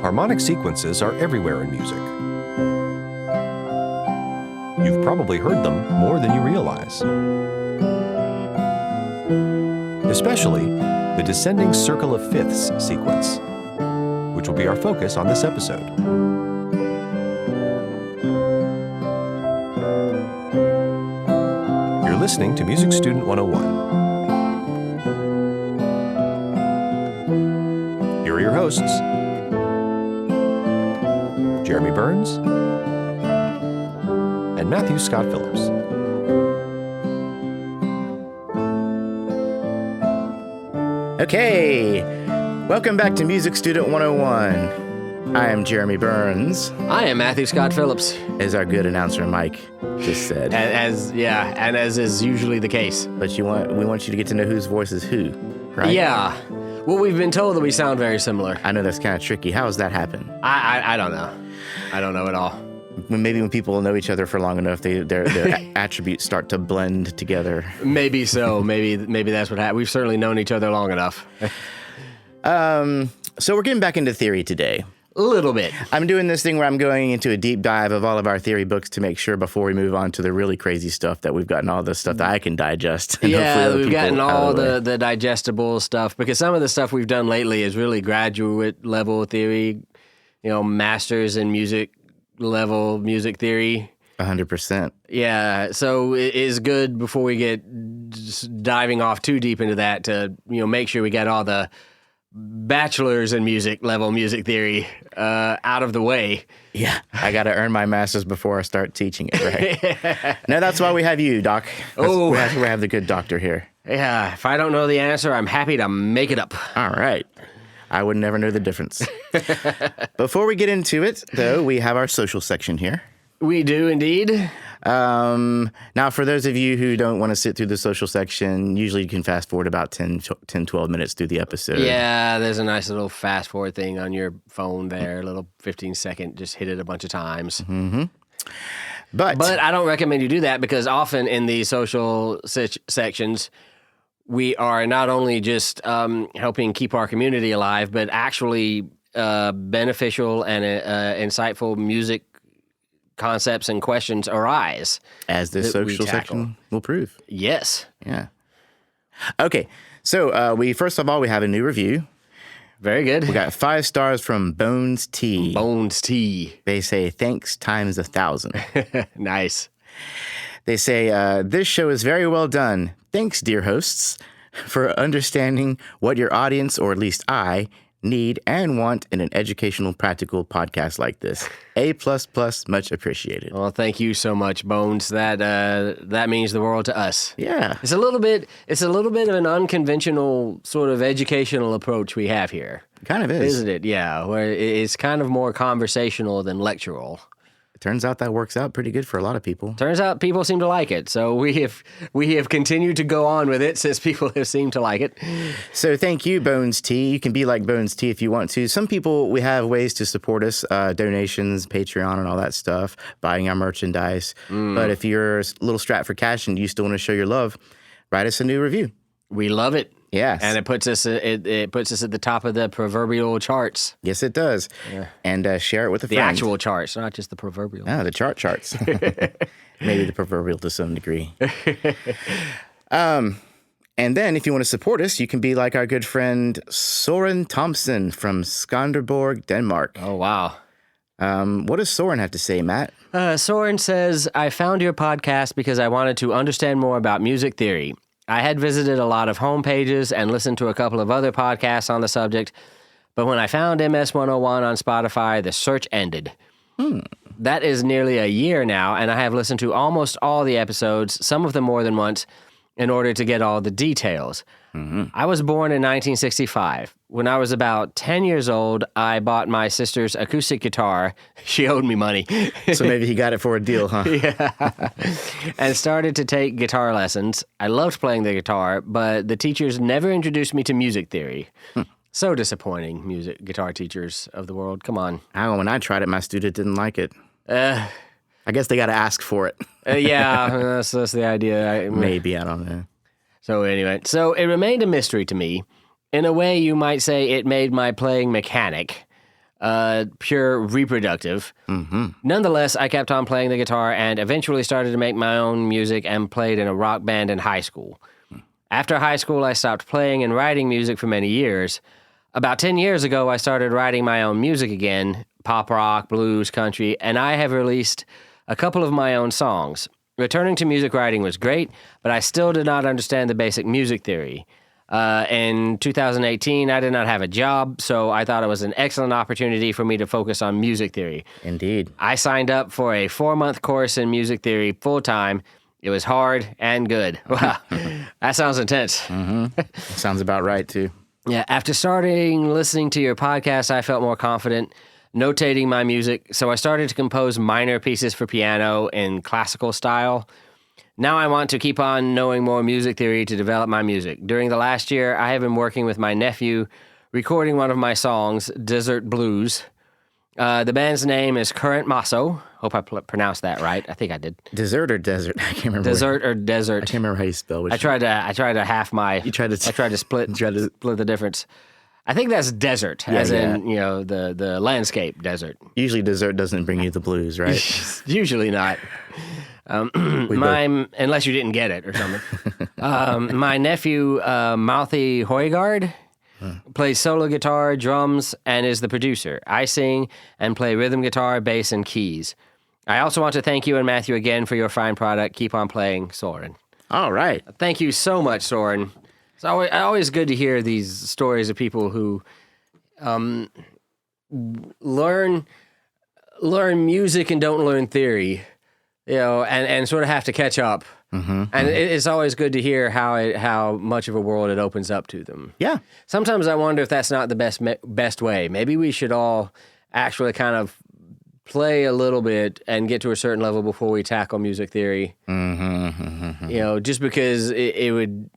Harmonic sequences are everywhere in music. You've probably heard them more than you realize. Especially the descending circle of fifths sequence, which will be our focus on this episode. You're listening to Music Student 101. Here are your hosts, Jeremy Burns and Matthew Scott Phillips. Okay, welcome back to Music Student 101. I am Jeremy Burns. I am Matthew Scott Phillips. As our good announcer Mike just said. And as is usually the case. But we want you to get to know whose voice is who, right? Yeah. Well, we've been told that we sound very similar. I know that's kind of tricky. How does that happen? I don't know. I don't know at all. Maybe when people know each other for long enough, their attributes start to blend together. Maybe so. Maybe that's what happened. We've certainly known each other long enough. So we're getting back into theory today. A little bit. I'm doing this thing where I'm going into a deep dive of all of our theory books to make sure before we move on to the really crazy stuff that we've gotten all the stuff that I can digest. Yeah, we've gotten all the digestible stuff because some of the stuff we've done lately is really graduate level theory, masters in music level music theory. 100%. Yeah, so it is good before we get diving off too deep into that to make sure we get all the bachelor's in music level music theory out of the way. Yeah, I got to earn my master's before I start teaching it, right? No, that's why we have you, Doc. We have the good doctor here. Yeah, if I don't know the answer, I'm happy to make it up. All right. I would never know the difference. Before we get into it, though, we have our social section here. We do indeed. Now, for those of you who don't want to sit through the social section, usually you can fast forward about 10, 12 minutes through the episode. Yeah, there's a nice little fast forward thing on your phone there, a little 15-second, just hit it a bunch of times. Mm-hmm. But I don't recommend you do that because often in these social sections, we are not only just helping keep our community alive, but actually beneficial and insightful music concepts and questions arise. As this social section will prove. Yes. Yeah. Okay, so first of all, we have a new review. Very good. We got 5 stars from Bones T. Bones T. They say, thanks times 1,000. Nice. They say, this show is very well done. Thanks, dear hosts, for understanding what your audience, or at least I, need and want in an educational, practical podcast like this. A++, much appreciated. Well, thank you so much, Bones. That means the world to us. Yeah. It's a little bit of an unconventional sort of educational approach we have here. Kind of is. Isn't it? Yeah, where it's kind of more conversational than lectural. It turns out that works out pretty good for a lot of people. Turns out people seem to like it. So we have continued to go on with it since people have seemed to like it. So thank you, Bones T. You can be like Bones T if you want to. Some people, we have ways to support us, donations, Patreon, and all that stuff, buying our merchandise. But if you're a little strapped for cash and you still want to show your love, write us a new review. We love it. Yes. And it puts us at the top of the proverbial charts. Yes, it does. Yeah. And share it with a friend. The actual charts, not just the proverbial. No, the charts. Maybe the proverbial to some degree. And then if you want to support us, you can be like our good friend Soren Thompson from Skanderborg, Denmark. Oh, wow. What does Soren have to say, Matt? Soren says, I found your podcast because I wanted to understand more about music theory. I had visited a lot of homepages and listened to a couple of other podcasts on the subject, but when I found MS 101 on Spotify, the search ended. That is nearly a year now, and I have listened to almost all the episodes, some of them more than once, in order to get all the details. I was born in 1965. When I was about 10 years old, I bought my sister's acoustic guitar. She owed me money. So maybe he got it for a deal, huh? Yeah. And started to take guitar lessons. I loved playing the guitar, but the teachers never introduced me to music theory. So disappointing, guitar teachers of the world. Come on. When I tried it, my student didn't like it. I guess they got to ask for it. Yeah, that's the idea. Maybe, I don't know. So anyway, it remained a mystery to me. In a way, you might say it made my playing mechanic. pure reproductive. Nonetheless, I kept on playing the guitar and eventually started to make my own music and played in a rock band in high school. After high school, I stopped playing and writing music for many years. About 10 years ago, I started writing my own music again, pop rock, blues, country, and I have released a couple of my own songs. Returning to music writing was great, but I still did not understand the basic music theory. In 2018, I did not have a job, so I thought it was an excellent opportunity for me to focus on music theory. Indeed. I signed up for a 4-month course in music theory full-time. It was hard and good. Wow, that sounds intense. Sounds about right, too. Yeah, after starting listening to your podcast, I felt more confident notating my music, so I started to compose minor pieces for piano in classical style. Now I want to keep on knowing more music theory to develop my music. During the last year, I have been working with my nephew, recording one of my songs, Desert Blues. The band's name is Current Masso. Hope I pronounced that right. I think I did. Dessert or desert? I can't remember. Desert or desert? I can't remember how you spell which. I tried to half my. You tried to. I tried to split the difference. I think that's desert, in the landscape desert. Usually, dessert doesn't bring you the blues, right? Usually not. Unless you didn't get it or something. My nephew, Mouthy Hoygaard, plays solo guitar, drums, and is the producer. I sing and play rhythm guitar, bass, and keys. I also want to thank you and Matthew again for your fine product. Keep on playing, Soren. All right. Thank you so much, Soren. It's always good to hear these stories of people who learn music and don't learn theory, and sort of have to catch up. And it's always good to hear how much of a world it opens up to them. Yeah. Sometimes I wonder if that's not the best way. Maybe we should all actually kind of play a little bit and get to a certain level before we tackle music theory. Just because it would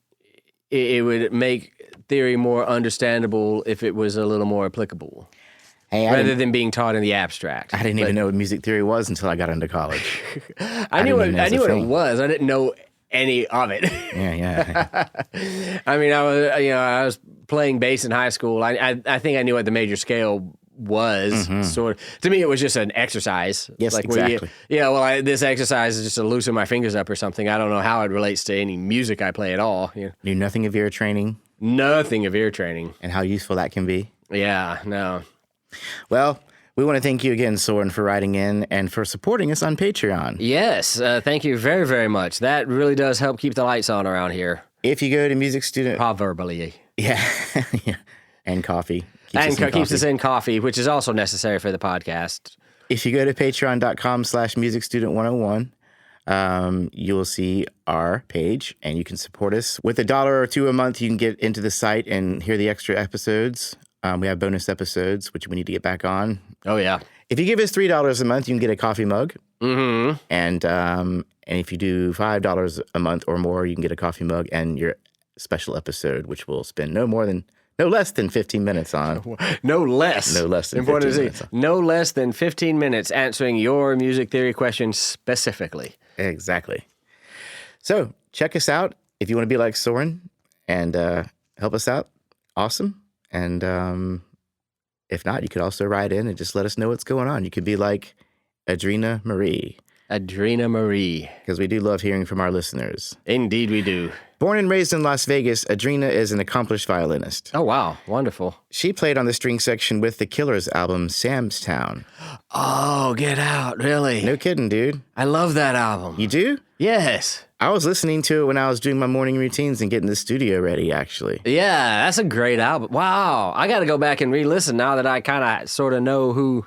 make theory more understandable if it was a little more applicable. Hey, rather than being taught in the abstract. I didn't even know what music theory was until I got into college. I knew what it was. I didn't know any of it. Yeah. I mean, I was playing bass in high school. I think I knew what the major scale was. Sort of. To me, it was just an exercise. Yes, exactly. This exercise is just to loosen my fingers up or something. I don't know how it relates to any music I play at all. Knew nothing of ear training. Nothing of ear training. And how useful that can be. Yeah, no. Well, we want to thank you again, Soren, for writing in and for supporting us on Patreon. Yes, thank you very, very much. That really does help keep the lights on around here. If you go to Music Student... Proverbially. Yeah. And coffee. Keeps us in coffee, which is also necessary for the podcast. If you go to patreon.com/musicstudent101, you will see our page, and you can support us. With $1 or $2 a month, you can get into the site and hear the extra episodes. We have bonus episodes, which we need to get back on. Oh, yeah. If you give us $3 a month, you can get a coffee mug. Mm-hmm. And if you do $5 a month or more, you can get a coffee mug and your special episode, which we'll spend no less than 15 minutes on. No less. No less than Important 15 minutes. No less than 15 minutes answering your music theory questions specifically. Exactly. So check us out. If you want to be like Soren and help us out, awesome. And if not, you could also write in and just let us know what's going on. You could be like Adrena Marie. Adrena Marie. Because we do love hearing from our listeners. Indeed we do. Born and raised in Las Vegas, Adrena is an accomplished violinist. Oh, wow. Wonderful. She played on the string section with the Killers album, Sam's Town. Oh, get out. Really? No kidding, dude. I love that album. You do? Yes. I was listening to it when I was doing my morning routines and getting the studio ready, actually. Yeah, that's a great album. Wow. I got to go back and re-listen now that I kind of sort of know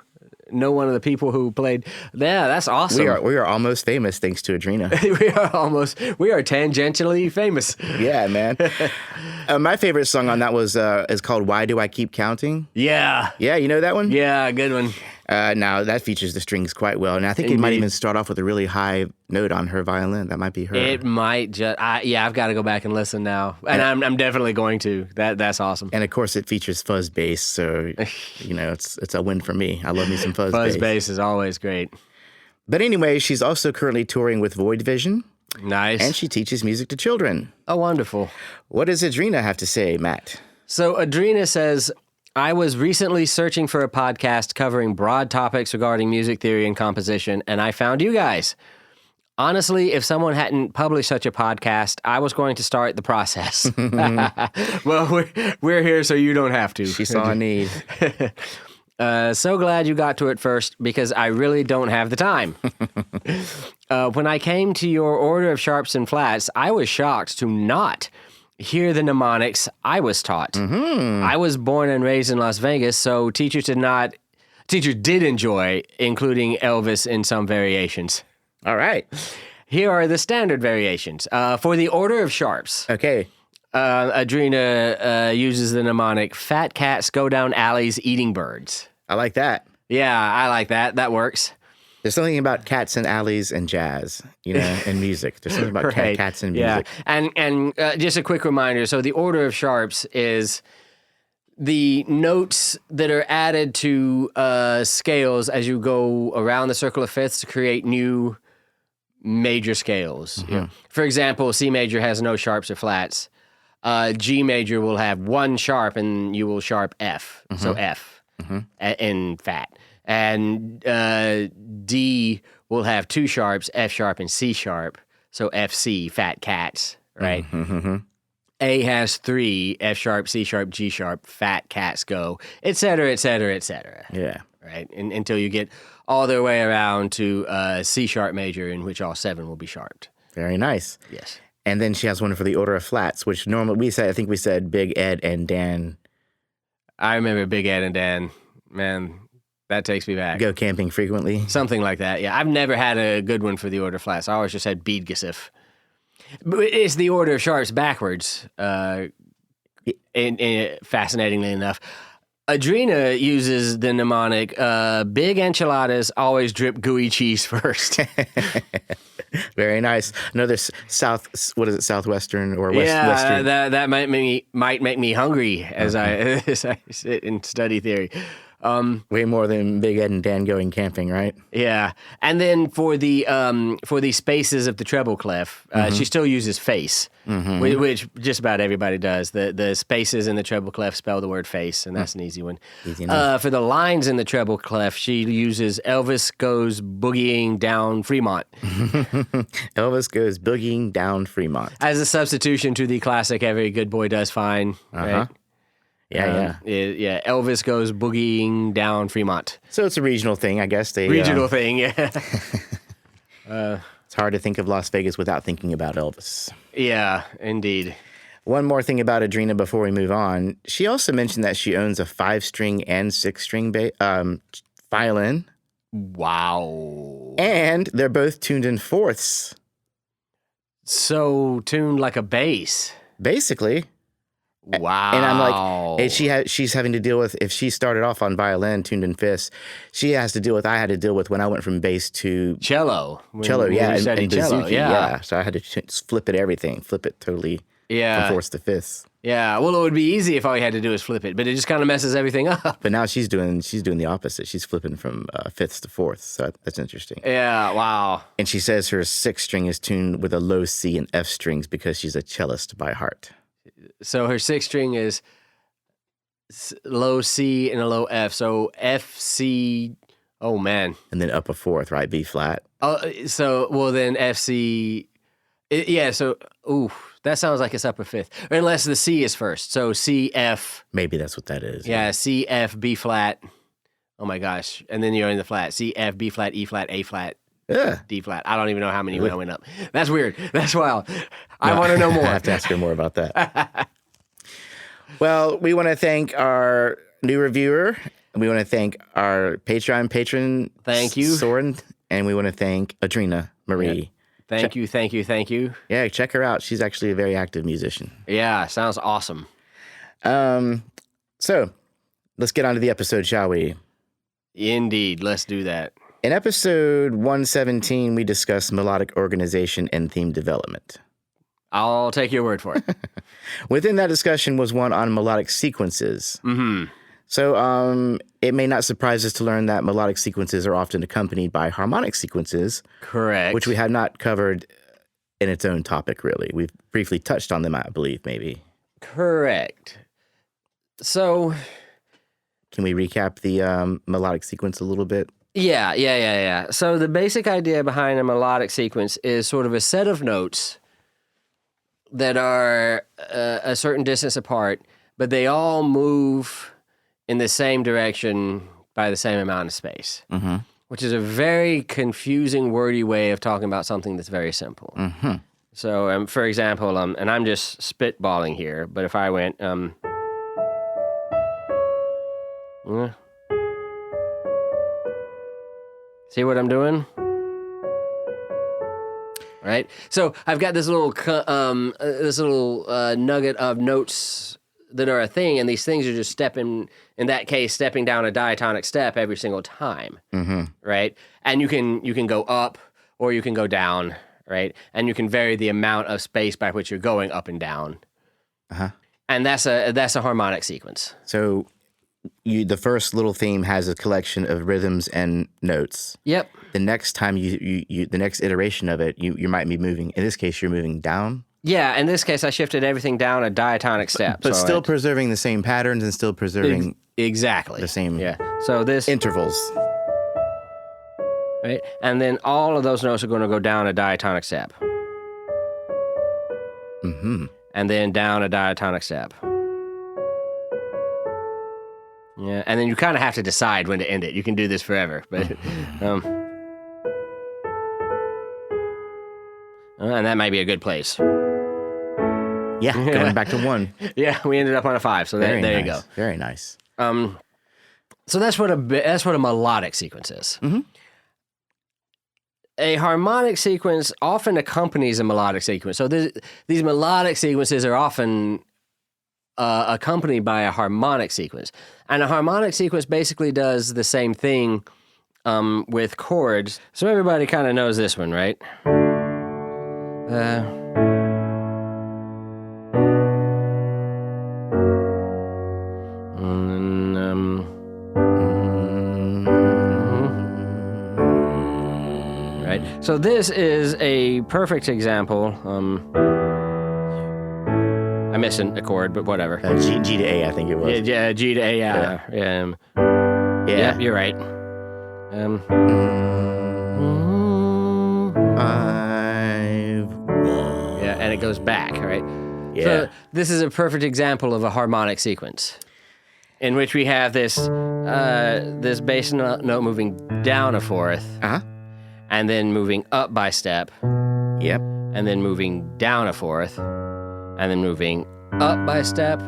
one of the people who played. Yeah, that's awesome. We are almost famous thanks to Adrena. we are tangentially famous. Yeah, man. My favorite song on that is called Why Do I Keep Counting? Yeah. Yeah, you know that one? Yeah, good one. Now, that features the strings quite well. And I think it might even start off with a really high note on her violin. That might be her. It might just... I've got to go back and listen now. And I'm definitely going to. That's awesome. And, of course, it features fuzz bass. So, it's a win for me. I love me some fuzz bass. Fuzz bass is always great. But anyway, she's also currently touring with Void Vision. Nice. And she teaches music to children. Oh, wonderful. What does Adrena have to say, Matt? So Adrena says... I was recently searching for a podcast covering broad topics regarding music theory and composition, and I found you guys. Honestly, if someone hadn't published such a podcast, I was going to start the process. Well, we're here so you don't have to. She saw a need. So glad you got to it first, because I really don't have the time. When I came to your order of sharps and flats, I was shocked to not hear the mnemonics I was taught. I was born and raised in Las Vegas, so teachers did enjoy including Elvis in some variations. All right. Here are the standard variations. For the order of sharps, Okay. Adrena uses the mnemonic, fat cats go down alleys eating birds. I like that. Yeah, I like that. That works. There's something about cats and alleys and jazz, and music. There's something about Right. cats and music. Yeah, and just a quick reminder. So the order of sharps is the notes that are added to scales as you go around the circle of fifths to create new major scales. Yeah. For example, C major has no sharps or flats. G major will have one sharp, and you will sharp F. So F in fat. And D will have two sharps, F sharp and C sharp. So FC, fat cats, right? A has three, F sharp, C sharp, G sharp, fat cats go, et cetera, et cetera, et cetera. Yeah. Right? Until you get all the way around to C sharp major, in which all seven will be sharped. Very nice. Yes. And then she has one for the order of flats, which normally I think we said Big Ed and Dan I remember Big Ed and Dan. Man, that takes me back. go camping frequently. Something like that. Yeah, I've never had a good one for the order of flats. I always just had Beedgesif. But it's the order of sharps backwards. Fascinatingly enough, Adrena uses the mnemonic, big enchiladas always drip gooey cheese first. Very nice. Another southwestern or western? Yeah, that might make me hungry as I sit and study theory. Way more than Big Ed and Dan going camping, right? Yeah, and then for the spaces of the treble clef, she still uses face, which just about everybody does. The spaces in the treble clef spell the word face, and that's an easy one. Easy enough. For the lines in the treble clef, she uses Elvis goes boogieing down Fremont Elvis goes boogieing down Fremont. as a substitution to the classic "Every good boy does fine." Right? Yeah. Elvis goes boogieing down Fremont. So it's a regional thing, I guess. Regional thing, yeah. It's hard to think of Las Vegas without thinking about Elvis. Yeah, indeed. One more thing about Adrena before we move on. She also mentioned that she owns a 5-string and 6-string violin. Wow. And they're both tuned in fourths. So tuned like a bass. Basically. Wow. And I'm like, and she's having to deal with, if she started off on violin tuned in fifths, she has to deal with, I had to deal with when I went from bass to cello. And studied cello, bazooki, so I had to flip it totally from fourths to fifths. Yeah, well, it would be easy if all you had to do is flip it, but it just kind of messes everything up. But now she's doing the opposite. She's flipping from fifths to fourths, so that's interesting. Yeah, wow. And she says her 6th string is tuned with a low C and F strings because she's a cellist by heart. So her 6th string is low C and a low F. So F, C, oh man. And then up a 4th, right? B flat. Oh, so, well then F, C, that sounds like it's up a 5th. Unless the C is first. So C, F. Maybe that's what that is. Yeah, C, F, B flat. Oh my gosh. And then you're in the flat. C, F, B flat, E flat, A flat. Yeah. D flat. I don't even know how many went up. That's weird. That's wild. I want to know more. I have to ask her more about that. Well, we want to thank our new reviewer. We want to thank our Patreon patron. Thank you, Soren, and we want to thank Adrena Marie. Yeah. Thank you. Yeah, check her out. She's actually a very active musician. Yeah, sounds awesome. So let's get on to the episode, shall we? Indeed, let's do that. In episode 117, we discussed melodic organization and theme development. I'll take your word for it. Within that discussion was one on melodic sequences. Mm-hmm. So it may not surprise us to learn that melodic sequences are often accompanied by harmonic sequences. Correct. Which we have not covered in its own topic, really. We've briefly touched on them, I believe, maybe. Correct. So Can we recap the melodic sequence a little bit? Yeah. So the basic idea behind a melodic sequence is sort of a set of notes that are a certain distance apart, but they all move in the same direction by the same amount of space, which is a very confusing, wordy way of talking about something that's very simple. So, for example, and I'm just spitballing here, but if I went, see what I'm doing? Right? So I've got this little nugget of notes that are a thing, and these things are just stepping down a diatonic step every single time, right? And you can go up or you can go down, right? And you can vary the amount of space by which you're going up and down. And that's a harmonic sequence. So the first little theme has a collection of rhythms and notes. Yep. The next time the next iteration of it, you might be moving. In this case, you're moving down. Yeah, in this case, I shifted everything down a diatonic step. But still preserving the same patterns and still preserving exactly the same So this intervals. Right? And then all of those notes are going to go down a diatonic step. And then down a diatonic step. Yeah, and then you kind of have to decide when to end it. You can do this forever, but and that might be a good place. Yeah, going back to 1. Yeah, we ended up on a 5, so there nice. you go. Very nice. So that's what a melodic sequence is. A harmonic sequence often accompanies a melodic sequence. So these melodic sequences are often accompanied by a harmonic sequence. And a harmonic sequence basically does the same thing with chords. So everybody kind of knows this one, right? Right. So this is a perfect example. I missed a chord, but whatever. G to A, I think it was. Yeah, G to A. Yeah. Yep, you're right. Yeah, and it goes back, right? Yeah. So this is a perfect example of a harmonic sequence, in which we have this bass note moving down a fourth, and then moving up by step. Yep. And then moving down a fourth, and then moving up by a step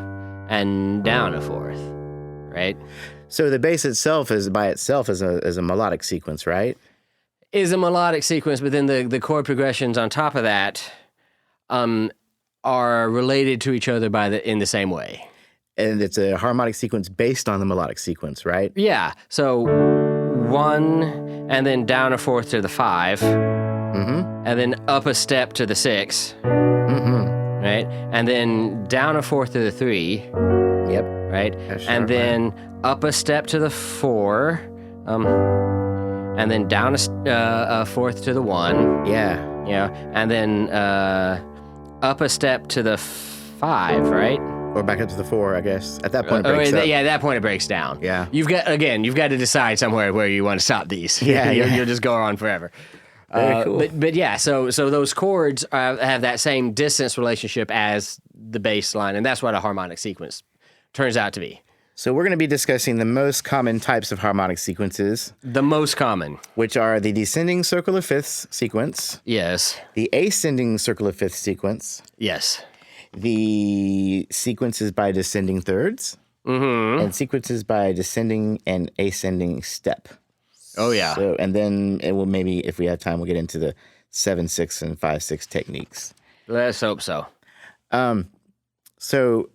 and down a fourth, right? So the bass itself is a melodic sequence, right? Is a melodic sequence, but then the chord progressions on top of that are related to each other in the same way. And it's a harmonic sequence based on the melodic sequence, right? Yeah. So 1, and then down a fourth to the 5, and then up a step to the 6. Right? And then down a fourth to the 3. Yep. Right? And then up a step to the 4. And then down a fourth to the 1. Yeah. Yeah. And then up a step to the 5, right? Or back up to the 4, I guess. At that point, it breaks up. Yeah, at that point it breaks down. Yeah. You've got to decide somewhere where you want to stop these. Yeah, You'll just go on forever. Very cool. But yeah, so those chords have that same distance relationship as the bass line, and that's what a harmonic sequence turns out to be. So we're going to be discussing the most common types of harmonic sequences. The most common. Which are the descending circle of fifths sequence. Yes. The ascending circle of fifths sequence. Yes. The sequences by descending thirds. And sequences by descending and ascending step. Oh, yeah. So, and then it will maybe, if we have time, we'll get into the 7/6 and 5/6 techniques. Let's hope so. So,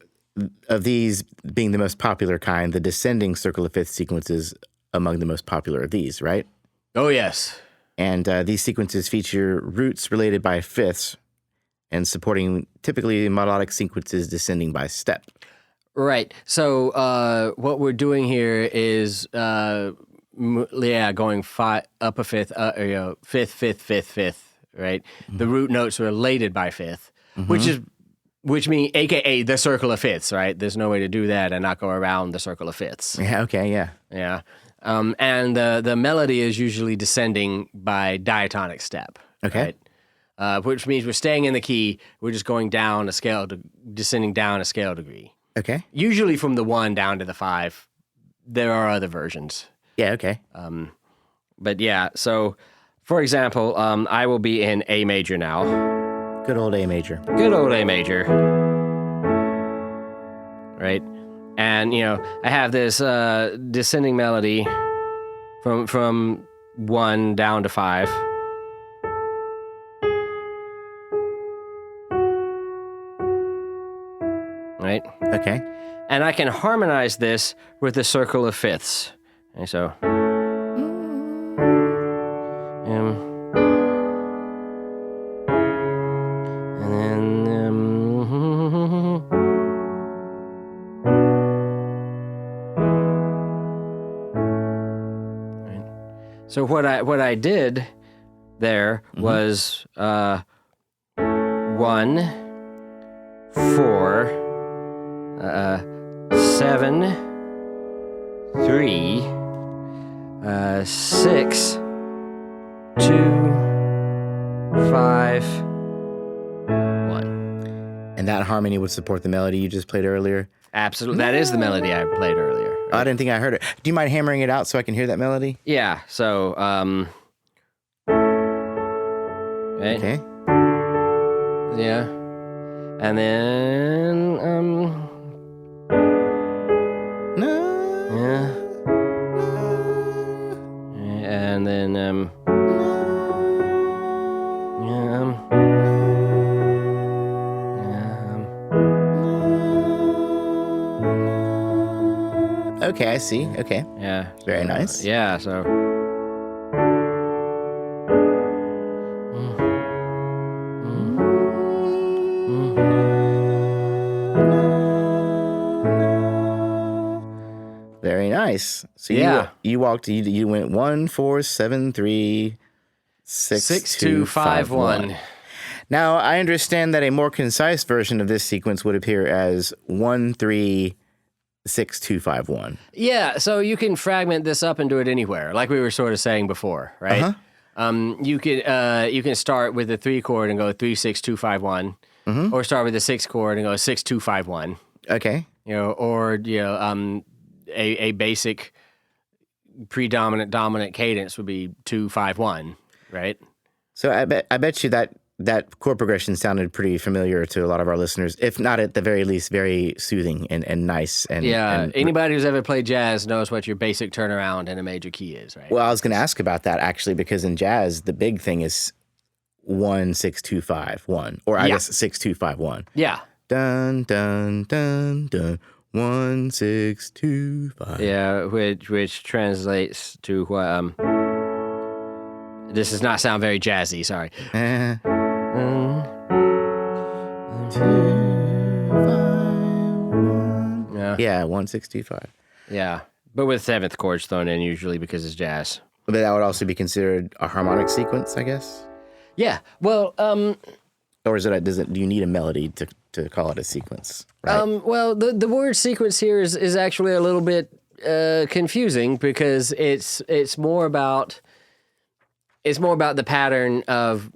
of these being the most popular kind, the descending circle of fifths sequence is among the most popular of these, right? Oh, yes. And these sequences feature roots related by fifths and supporting typically melodic sequences descending by step. Right. So what we're doing here is going up a fifth, fifth, right? The root notes are related by fifth, which is which means AKA the circle of fifths, right? There's no way to do that and not go around the circle of fifths. Yeah. Okay. Yeah. Yeah. And the melody is usually descending by diatonic step. Okay. Right? Which means we're staying in the key. We're just going down a scale, descending down a scale degree. Okay. Usually from the 1 down to the 5. There are other versions. Yeah. Okay. But yeah, so for example, I will be in A major now. Good old A major. Good old A major. Right? And, I have this descending melody from 1 down to 5. Right? Okay. And I can harmonize this with the circle of fifths. Okay, so. And then. Right. So what I did there was 1, 4. 7, 3, 6, 2, 5, 1. And that harmony would support the melody you just played earlier? Absolutely. That is the melody I played earlier. Right? Oh, I didn't think I heard it. Do you mind hammering it out so I can hear that melody? Yeah. So, Okay. Yeah. And then, yeah. And then, Okay, I see. Okay. yeah. Very nice. Yeah, so. Very nice. So Yeah. you went 1, 4, 7, 3, 6, 6, 2, 2, 5, 5, 1. 1. Now, I understand that a more concise version of this sequence would appear as 1, 3, 6, 2, 5, 1. Yeah, so you can fragment this up and do it anywhere, like we were sort of saying before, right? You can start with the 3 chord and go 3, 6, 2, 5, 1, or start with the 6 chord and go 6, 2, 5, 1. Okay. A basic predominant dominant cadence would be 2, 5, 1, right? So I bet you that chord progression sounded pretty familiar to a lot of our listeners, if not at the very least very soothing and nice. And anybody who's ever played jazz knows what your basic turnaround in a major key is, right? Well, I was going to ask about that actually, because in jazz the big thing is 1, 6, 2, 5, 1, or I guess 6, 2, 5, 1. Yeah. Dun dun dun dun. 1, 6, 2, 5. Yeah, which translates to what? This does not sound very jazzy. Sorry. 2, 5, 1. Yeah, 1, 6, 2, 5. Yeah, but with 7th chords thrown in usually because it's jazz. But that would also be considered a harmonic sequence, I guess. Yeah. Well, Or do you need a melody to call it a sequence? Right? well, the word sequence here is actually a little bit confusing because it's more about the pattern of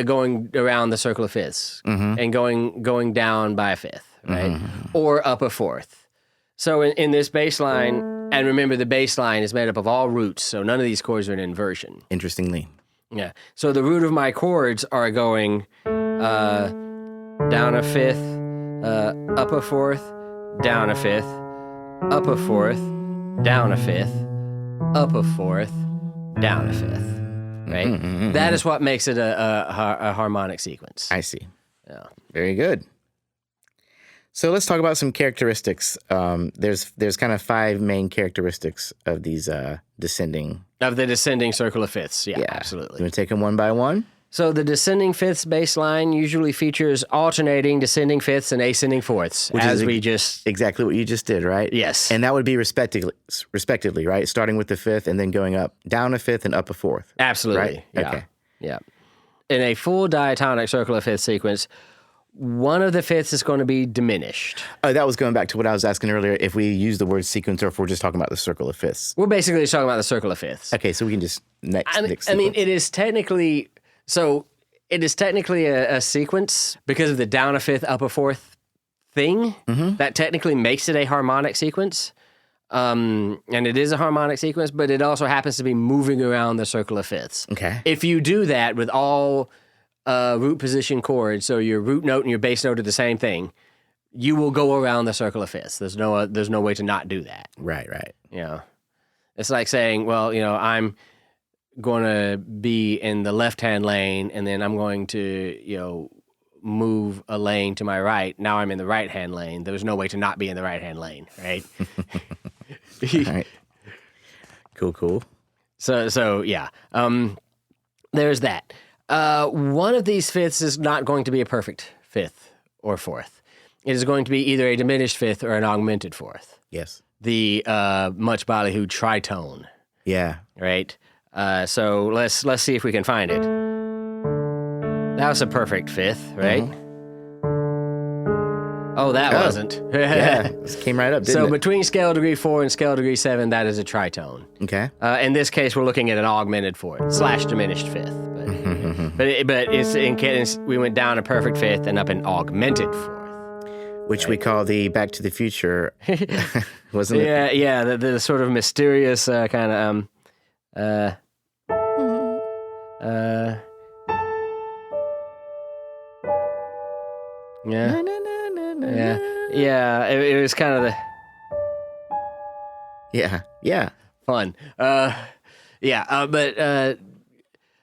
going around the circle of fifths and going down by a fifth, right, or up a fourth. So in this bass line, and remember the bass line is made up of all roots, so none of these chords are an inversion. Interestingly. Yeah. So the root of my chords are going down a fifth, up a fourth, down a fifth, up a fourth, down a fifth, up a fourth, down a fifth. Right? That is what makes it a harmonic sequence. I see. Yeah. Very good. So let's talk about some characteristics. There's kind of 5 main characteristics of these descending. Of the descending circle of fifths. Yeah, You absolutely. want to take them one by one? So the descending fifths bass line usually features alternating descending fifths and ascending fourths, Exactly what you just did, right? Yes. And that would be respectively, right? Starting with the 5th and then going up, down a 5th and up a 4th. Absolutely. Right? Yeah. Okay. Yeah. In a full diatonic circle of fifth sequence, one of the fifths is going to be diminished. Oh, that was going back to what I was asking earlier. If we use the word sequence, or if we're just talking about the circle of fifths. We're basically just talking about the circle of fifths. Okay, so we can just next. I mean, it is technically a sequence because of the down a fifth, up a fourth thing. That technically makes it a harmonic sequence. And it is a harmonic sequence, but it also happens to be moving around the circle of fifths. Okay. If you do that with all root position chords, so your root note and your bass note are the same thing, you will go around the circle of fifths. There's no way to not do that. Right. You know, it's like saying, well, you know, I'm going to be in the left-hand lane, and then I'm going to, you know, move a lane to my right. Now I'm in the right-hand lane. There's no way to not be in the right-hand lane, right? All right. Cool. So yeah. There's that. One of these fifths is not going to be a perfect fifth or fourth. It is going to be either a diminished fifth or an augmented fourth. Yes. The much ballyhoo tritone. Yeah. Right? So let's see if we can find it. That was a perfect fifth, right? Oh, that wasn't. Yeah, it came right up, didn't So it? between scale degree 4 and scale degree 7, that is a tritone. Okay. In this case, we're looking at an augmented fourth / diminished fifth. But it's in case we went down a perfect fifth and up an augmented fourth. Which we call the Back to the Future, wasn't it? Yeah, the sort of mysterious kind of it was kind of the fun. But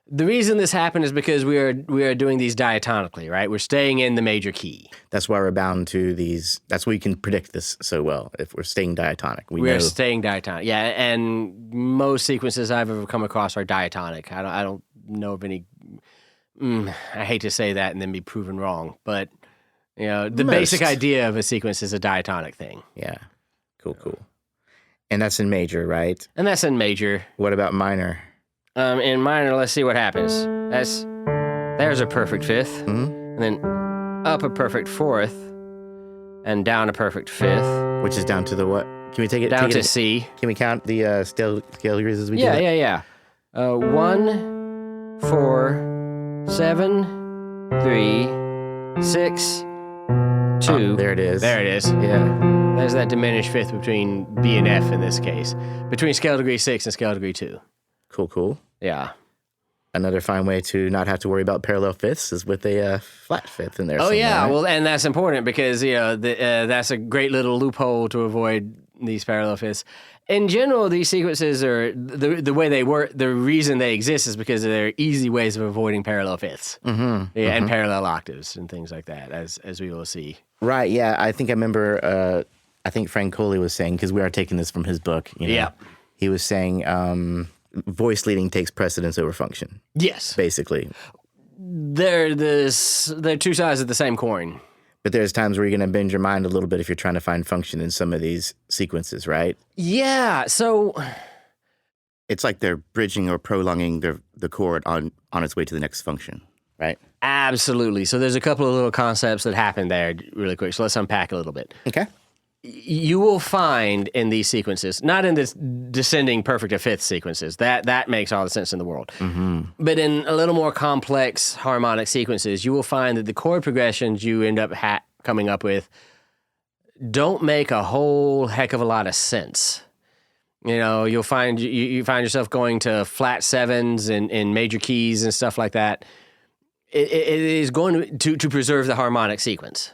the reason this happened is because we are doing these diatonically, right? We're staying in the major key. That's why we're bound to these. That's why we can predict this so well. If we're staying diatonic, we are know. staying diatonic. Yeah, and most sequences I've ever come across are diatonic. I don't know of any. I hate to say that and then be proven wrong, but you know, the basic idea of a sequence is a diatonic thing. Yeah, cool. And that's in major, right? And that's in major. What about minor? In minor, let's see what happens. There's a perfect fifth, and then up a perfect fourth, and down a perfect fifth. Which is down to the what? Can we take it down to C? Can we count the scale degrees as we do? Yeah. 1, 4, 7, 3, 6, 2. Oh, there it is. Yeah. There's that diminished fifth between B and F in this case. Between scale degree 6 and scale degree 2. Cool. Yeah. Another fine way to not have to worry about parallel fifths is with a flat fifth in there. Oh, yeah. Right? Well, and that's important because, you know, that's a great little loophole to avoid these parallel fifths. In general, these sequences are the way they work. The reason they exist is because they're easy ways of avoiding parallel fifths, and parallel octaves and things like that, as we will see. Right. Yeah. I think I remember. I think Frank Coley was saying, because we are taking this from his book. You know, yeah. He was saying voice leading takes precedence over function. Yes. Basically. They're two sides of the same coin. But there's times where you're going to bend your mind a little bit if you're trying to find function in some of these sequences, right? Yeah, so it's like they're bridging or prolonging the chord on its way to the next function, right? Absolutely. So there's a couple of little concepts that happen there really quick. So let's unpack a little bit. Okay. You will find in these sequences, not in this descending perfect to fifth sequences, that makes all the sense in the world. But in a little more complex harmonic sequences, you will find that the chord progressions you end up coming up with don't make a whole heck of a lot of sense. You know, you'll find you find yourself going to flat sevens in major keys and stuff like that. It is going to preserve the harmonic sequence.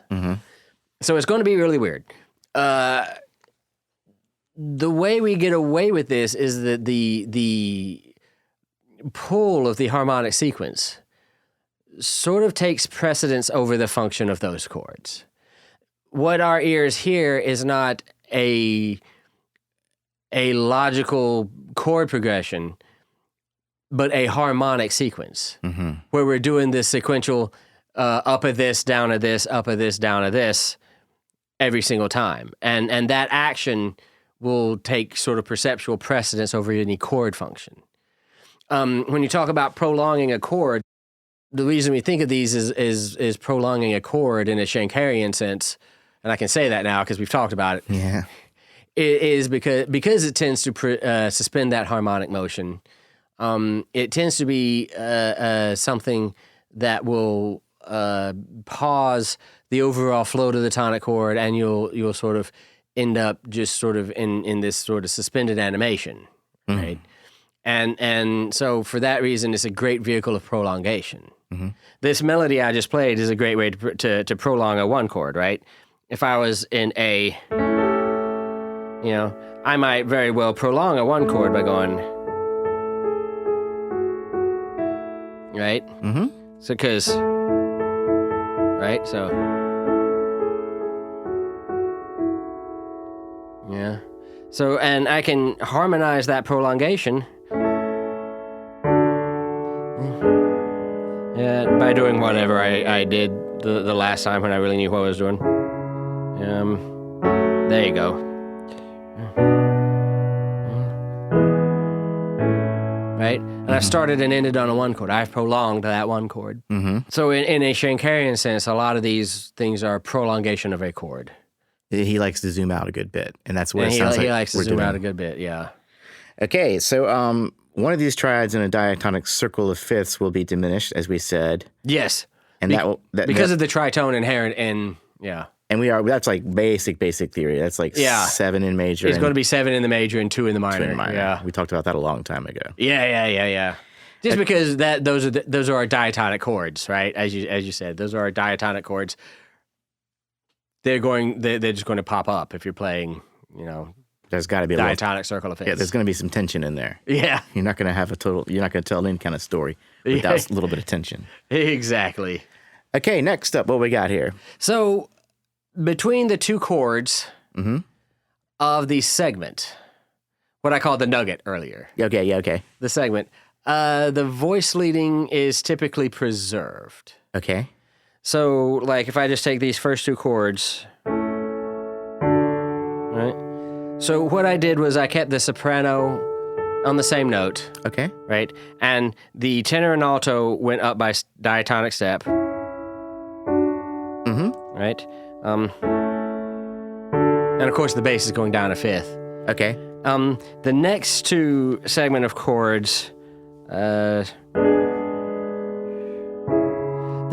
So it's going to be really weird. The way we get away with this is that the pull of the harmonic sequence sort of takes precedence over the function of those chords. What our ears hear is not a logical chord progression, but a harmonic sequence where we're doing this sequential up a this, down a this, up a this, down a this every single time. And that action will take sort of perceptual precedence over any chord function. When you talk about prolonging a chord, the reason we think of these is prolonging a chord in a Schenkerian sense, and I can say that now because we've talked about it. Yeah. It is because it tends to suspend that harmonic motion. It tends to be something that will pause the overall flow to the tonic chord, and you'll sort of end up just sort of in this sort of suspended animation, right? And so for that reason, it's a great vehicle of prolongation. This melody I just played is a great way to prolong a one chord, right? If I was in a, I might very well prolong a one chord by going, right? So, right? So, yeah. So, and I can harmonize that prolongation by doing whatever I did the last time when I really knew what I was doing. There you go. Right? And I started and ended on a one chord. I've prolonged that one chord. So in a Schenkerian sense, a lot of these things are prolongation of a chord. He likes to zoom out a good bit, and that's what And it sounds like he likes to we're zoom doing. out a good bit, yeah. Okay, so one of these triads in a diatonic circle of fifths will be diminished, as we said. Yes. And Because of the tritone inherent in, yeah. And that's like basic theory. That's like 7 in major. It's going to be 7 in the major and 2 in the minor. 2 in minor. Yeah. We talked about that a long time ago. Yeah. Just because those are our diatonic chords, right? As you said, those are our diatonic chords. They're just going to pop up if you're playing, There's got to be a diatonic circle of fifths. Yeah, there's going to be some tension in there. Yeah. You're not going to have you're not going to tell any kind of story without a little bit of tension. Exactly. Okay, next up, what we got here? So between the two chords of the segment, what I called the nugget earlier. Okay. The segment, the voice leading is typically preserved. Okay. So, like, if I just take these first two chords, right? So what I did was I kept the soprano on the same note. Okay. Right? And the tenor and alto went up by diatonic step. Right? And of course the bass is going down a fifth. Okay. The next two segment of chords, the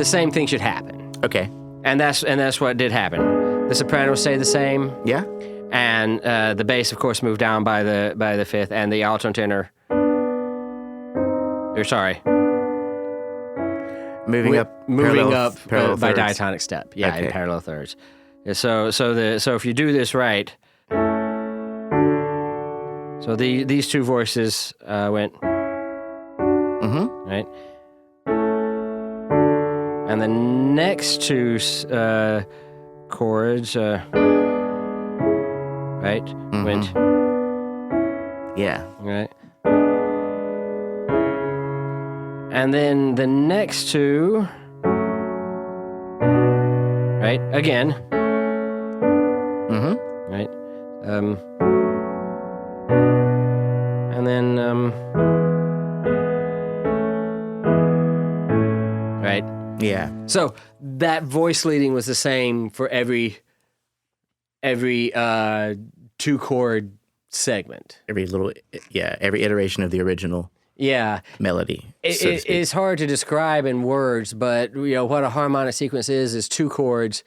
same thing should happen. Okay. And that's what did happen. The soprano stayed the same. Yeah. And the bass, of course, moved down by the fifth, and the alto and tenor. Moving up by thirds. diatonic step. Yeah, Okay. in parallel thirds. Yeah, so if you do this right, so these two voices went right, and the next two chords right went Yeah. right. And then the next two, right, again. Right. And then, right. Yeah. So that voice leading was the same for every two chord segment. Every iteration of the original melody. so to speak. It's hard to describe in words, but what a harmonic sequence is two chords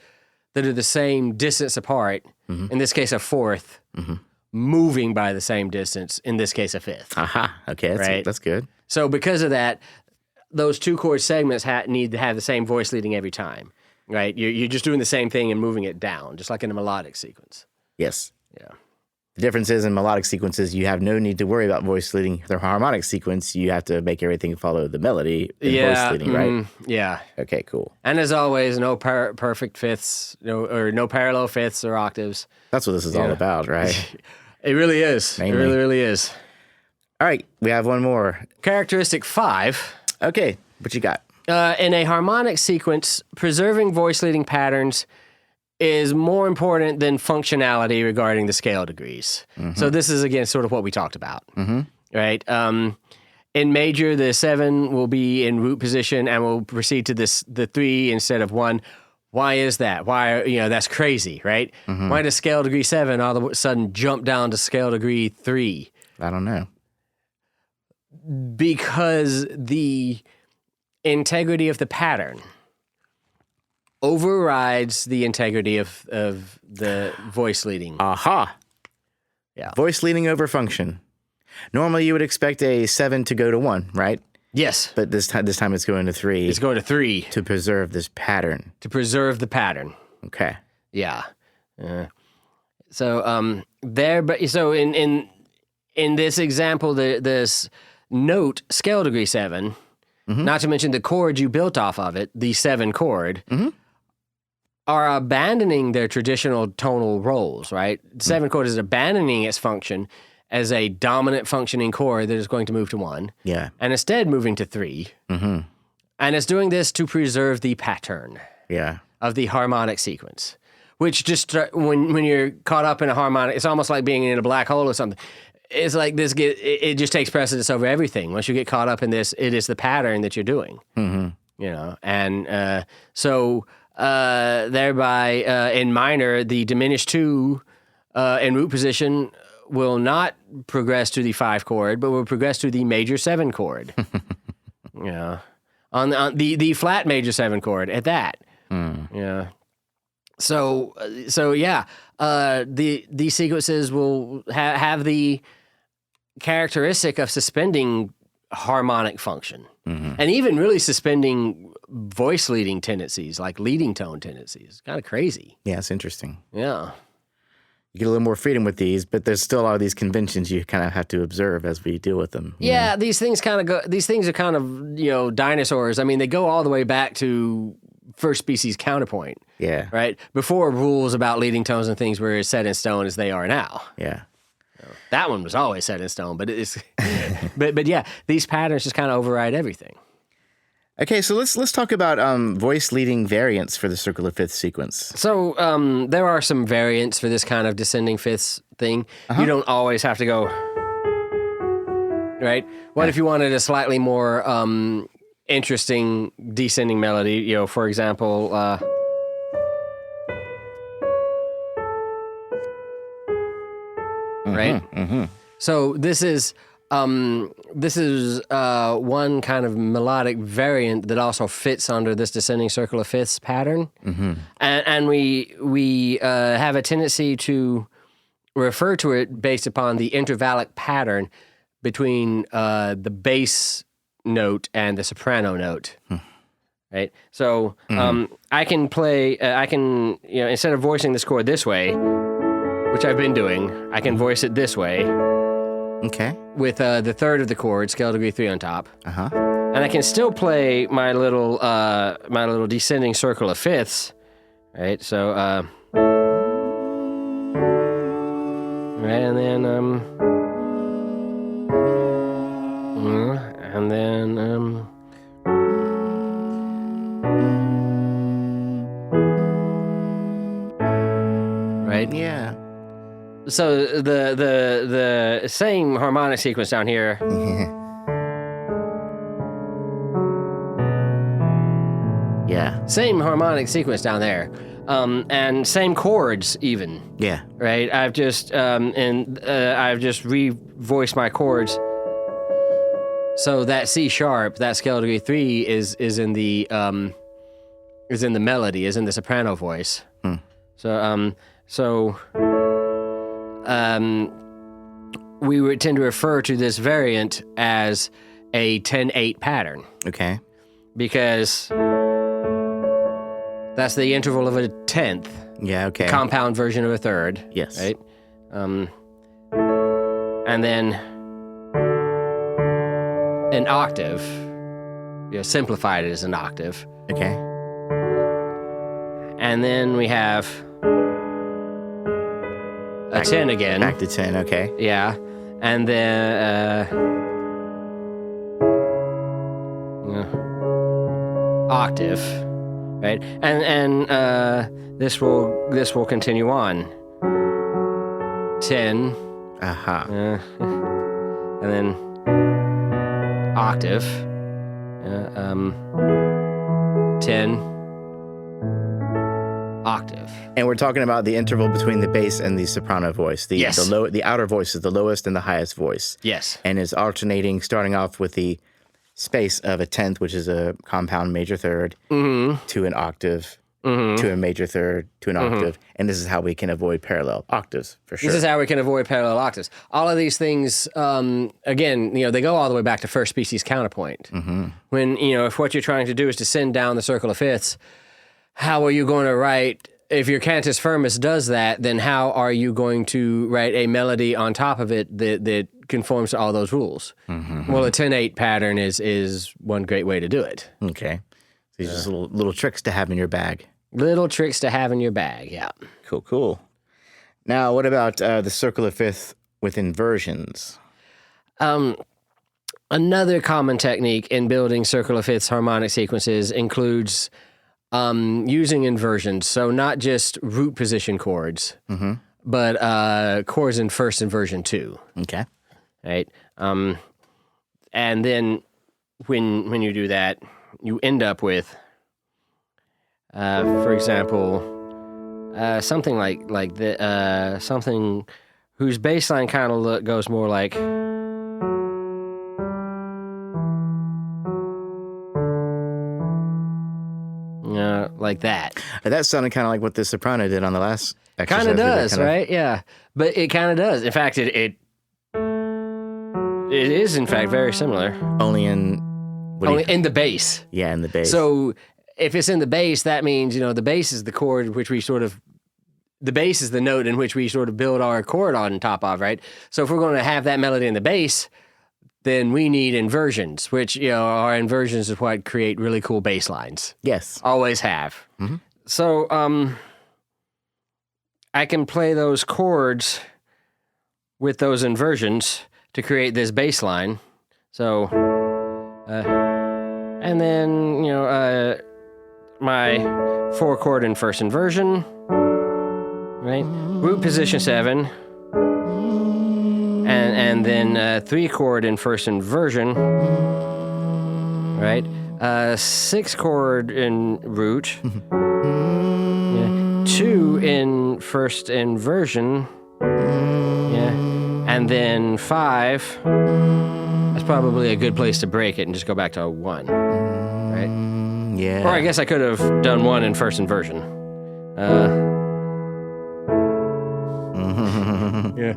that are the same distance apart, in this case a fourth, moving by the same distance, in this case a fifth. Aha. Okay, that's good. So because of that, those two chord segments need to have the same voice leading every time, right? You're just doing the same thing and moving it down, just like in a melodic sequence. Yes. Yeah. The difference is in melodic sequences, you have no need to worry about voice leading. The harmonic sequence, you have to make everything follow the melody in voice leading, right? Yeah. Okay, cool. And as always, no perfect fifths, no parallel fifths or octaves. That's what this is all about, right? It really is. Mainly. It really, really is. All right, we have one more. Characteristic 5. Okay, what you got? In a harmonic sequence, preserving voice leading patterns is more important than functionality regarding the scale degrees. So this is, again, sort of what we talked about, right? In major, the 7 will be in root position and will proceed to the 3 instead of 1. Why is that? Why, that's crazy, right? Mm-hmm. Why does scale degree 7 all of a sudden jump down to scale degree 3? I don't know. Because the integrity of the pattern overrides the integrity of the voice leading. Aha. Yeah. Voice leading over function. Normally, you would expect a 7 to go to 1, right? Yes. But this time it's going to 3. It's going to 3. To preserve this pattern. To preserve the pattern. Okay. Yeah. So in this example, this note, scale degree 7, not to mention the chord you built off of it, the 7 chord, are abandoning their traditional tonal roles, right? 7 chord is abandoning its function as a dominant functioning chord that is going to move to 1. Yeah. And instead moving to 3. Mm-hmm. And it's doing this to preserve the pattern of the harmonic sequence, which just, when you're caught up in a harmonic, it's almost like being in a black hole or something. It's like it just takes precedence over everything. Once you get caught up in this, it is the pattern that you're doing. Mm-hmm. And so thereby in minor, the diminished 2 in root position will not progress to the 5 chord, but will progress to the major 7 chord. On the flat major 7 chord at that. Yeah. So these sequences will have the characteristic of suspending harmonic function, and even really suspending voice leading tendencies, like leading tone tendencies. Kind of crazy. Yeah, it's interesting. Yeah. You get a little more freedom with these, but there's still a lot of these conventions you kind of have to observe as we deal with them. Yeah, these things are kind of, dinosaurs. I mean, they go all the way back to first species counterpoint. Yeah. Right? Before rules about leading tones and things were as set in stone as they are now. Yeah. That one was always set in stone, but it's but yeah, these patterns just kind of override everything. Okay, so let's talk about voice leading variants for the circle of fifths sequence. So there are some variants for this kind of descending fifths thing. You don't always have to go, right? What if you wanted a slightly more interesting descending melody? For example, right? Mm-hmm. So this is one kind of melodic variant that also fits under this descending circle of fifths pattern. Mm-hmm. And we have a tendency to refer to it based upon the intervallic pattern between the bass note and the soprano note. Right? So I can play, instead of voicing this chord this way, which I've been doing, I can voice it this way. Okay. With the third of the chord, scale degree 3 on top. And I can still play my little descending circle of fifths, right? So, right, and then right? Yeah. So the same harmonic sequence down here. Yeah. Same harmonic sequence down there. And same chords even. Yeah. Right? I've just re-voiced my chords. So that C sharp, that scale degree 3 is in the melody, is in the soprano voice. So we would tend to refer to this variant as a 10-8 pattern. Okay. Because that's the interval of a tenth. Yeah, okay. Compound version of a third. Yes. Right? And then an octave. Simplified it as an octave. Okay. And then we have a 10 again. Back to 10, okay. Yeah. And then octave, right? And this will continue on. 10. And then octave, 10, octave. And we're talking about the interval between the bass and the soprano voice. Yes. The outer voice is the lowest and the highest voice. Yes. And is alternating, starting off with the space of a tenth, which is a compound major third, to an octave, to a major third, to an octave. And this is how we can avoid parallel octaves, for sure. This is how we can avoid parallel octaves. All of these things, again, they go all the way back to first species counterpoint. When, if what you're trying to do is descend down the circle of fifths, how are you going to write, if your cantus firmus does that, then how are you going to write a melody on top of it that conforms to all those rules? Well, a 10-8 pattern is one great way to do it. Okay. So these are just little tricks to have in your bag. Little tricks to have in your bag, yeah. Cool. Now, what about the circle of fifth with inversions? Another common technique in building circle of fifths harmonic sequences includes using inversions. So not just root position chords, but chords in first inversion too. Okay. Right? And then when you do that, you end up with, for example, something like the something whose bass line kind of goes more like. Like that. That sounded kind of like what the soprano did on the last exercise. Kind of does, right? Yeah. But it kind of does. In fact, it is, in fact, very similar. Only in... in the bass. Yeah, in the bass. So if it's in the bass, that means, the bass is the chord which we the bass is the note in which we sort of build our chord on top of, right? So if we're going to have that melody in the bass, then we need inversions, which, our inversions is what create really cool bass lines. Yes. Always have. So I can play those chords with those inversions to create this bass line. So, and then, my 4 chord in first inversion, right? Root position 7. And then 3 chord in first inversion, right? 6 chord in root, 2 in first inversion, and then 5. That's probably a good place to break it and just go back to a 1, right? Yeah. Or I guess I could have done 1 in first inversion. Yeah.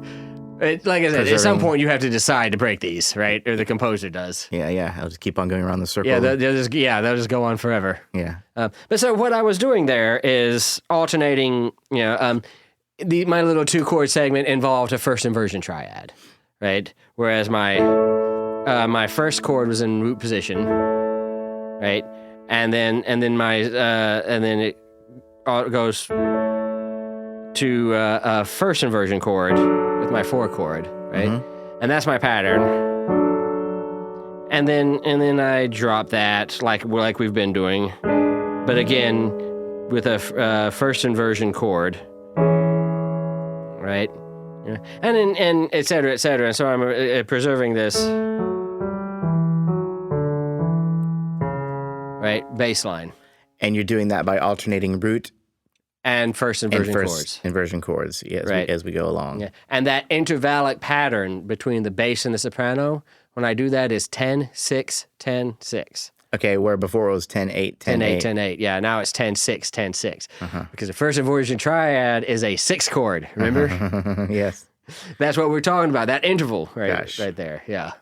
Like I said, at some point you have to decide to break these, right? Or the composer does. Yeah. I'll just keep on going around the circle. Yeah, they'll just go on forever. Yeah. But so what I was doing there is alternating, my little 2 chord segment involved a first inversion triad, right? Whereas my first chord was in root position, right? And then it goes to a first inversion chord with my 4 chord, right? And that's my pattern. And then I drop that like we've been doing, but again with a first inversion chord, right? Yeah. And et cetera, et cetera. And so I'm preserving this, right, bass line. And you're doing that by alternating root and first inversion chords. Inversion chords, as we go along. Yeah. And that intervallic pattern between the bass and the soprano, when I do that, is 10-6, 10-6. Okay, where before it was 10-8, 10-8, 10-8. Yeah, now it's 10-6, 10-6. Because the first inversion triad is a 6 chord, remember? Yes. That's what we're talking about, that interval right there, yeah.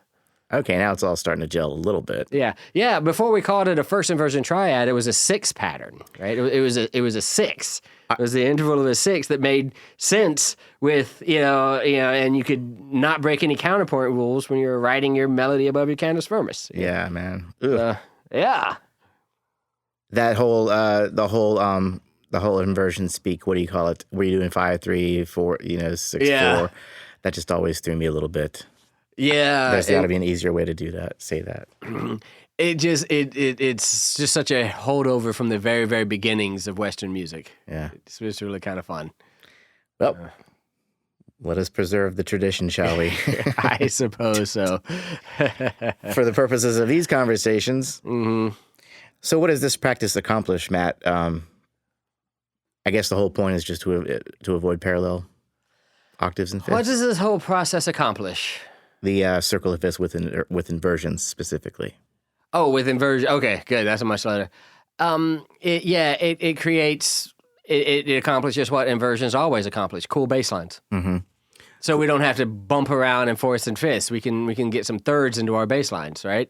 Okay, now it's all starting to gel a little bit. Yeah. Before we called it a first inversion triad, it was a 6 pattern, right? It was a 6. It was the interval of a 6 that made sense with and you could not break any counterpoint rules when you're writing your melody above your cantus firmus. Yeah, man. Yeah. That whole the whole inversion speak. What do you call it? Were you doing 5-3, 4? 6-4. That just always threw me a little bit. Yeah, there's got to be an easier way to do that. Say that. It's just such a holdover from the very, very beginnings of Western music. Yeah, it's really kind of fun. Well, Let us preserve the tradition, shall we? I suppose so. For the purposes of these conversations. Mm-hmm. So what does this practice accomplish, Matt? I guess the whole point is just to avoid parallel octaves and fifths. What does this whole process accomplish? The circle of fifths with inversions specifically. Oh, with inversion. Okay, good. That's a much later. It creates. It accomplishes what inversions always accomplish: cool bass lines. Mm-hmm. So we don't have to bump around in fourths and fifths. We can get some thirds into our bass lines, right?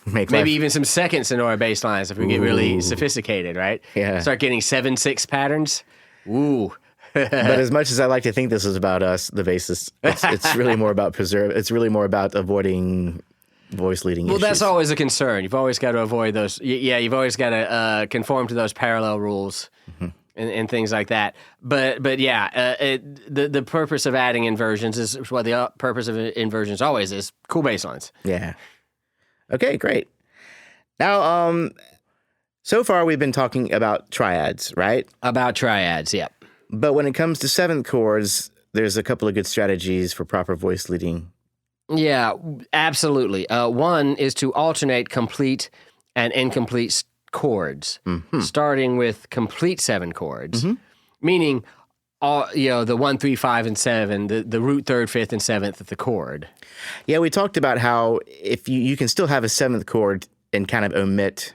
Maybe even some seconds into our bass lines if we get really sophisticated, right? Yeah. Start getting 7/6 patterns. Ooh. But as much as I like to think this is about us, the bassists, it's really more about It's really more about avoiding voice leading issues. That's always a concern. You've always got to avoid those. Yeah, you've always got to conform to those parallel rules. Mm-hmm. And things like that. But yeah, the purpose of adding inversions is what the purpose of inversions always is: cool bass lines. Yeah. Okay, great. Now, so far we've been talking about triads, right? About triads, yep. But when it comes to seventh chords, there's a couple of good strategies for proper voice leading. Yeah, absolutely. One is to alternate complete and incomplete chords, starting with complete 7 chords, meaning all the 1, 3, 5, and 7, the root, third, fifth, and seventh of the chord. Yeah, we talked about how if you can still have a seventh chord and kind of omit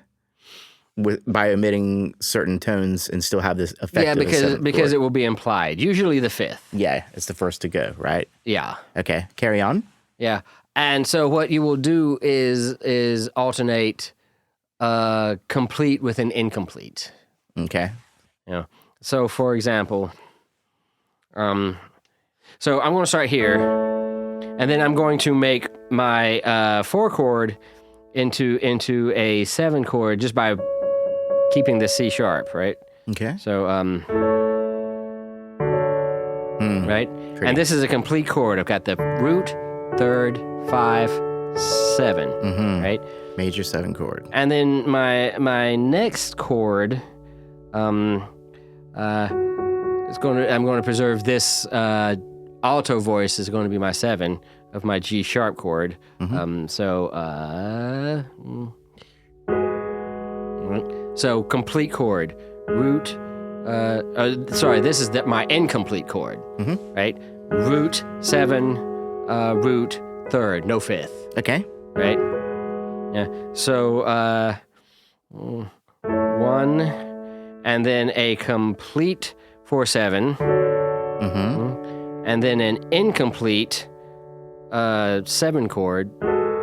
by omitting certain tones and still have this effect. Yeah, because it will be implied. Usually the fifth. Yeah, it's the first to go, right? Yeah. Okay, carry on. Yeah, and so what you will do is alternate complete with an incomplete. Okay. Yeah. So, for example, so I'm going to start here, and then I'm going to make my 4 chord into a 7 chord just by keeping the C sharp, right? Okay. So, right? Pretty. And this is a complete chord. I've got the root, third, 5, 7, right? Major 7 chord. And then my next chord, I'm going to preserve this alto voice is going to be my 7 of my G sharp chord. So complete chord, root. This is my incomplete chord, right? Root 7, root third, no fifth. Okay. Right? Yeah. So 1, and then a complete 4/7, and then an incomplete 7 chord,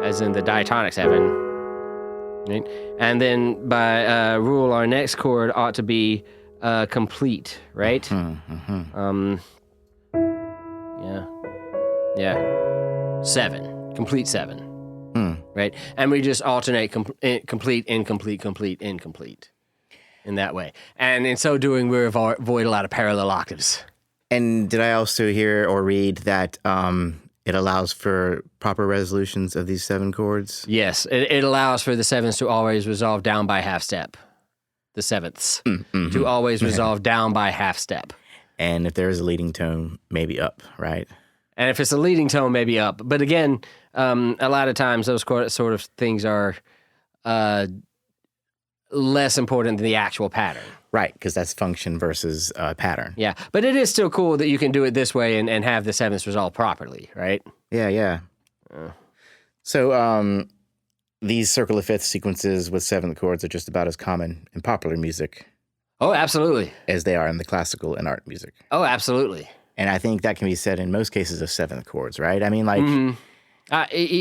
as in the diatonic 7. Right? And then by rule, our next chord ought to be complete, right? Yeah. 7, complete 7. Right? And we just alternate complete, incomplete, complete, incomplete in that way. And in so doing, we avoid a lot of parallel octaves. And did I also hear or read that it allows for proper resolutions of these 7 chords? Yes, it allows for the 7s to always resolve down by half step. The 7ths to always resolve down by half step. And if there is a leading tone, maybe up, right? And if it's a leading tone, maybe up. But again, a lot of times those sort of things are less important than the actual pattern. Right, because that's function versus pattern. Yeah, but it is still cool that you can do it this way and have the 7ths resolve properly, right? Yeah. So these circle of fifths sequences with 7th chords are just about as common in popular music. Oh, absolutely. As they are in the classical and art music. Oh, absolutely. And I think that can be said in most cases of 7th chords, right? I mean, like...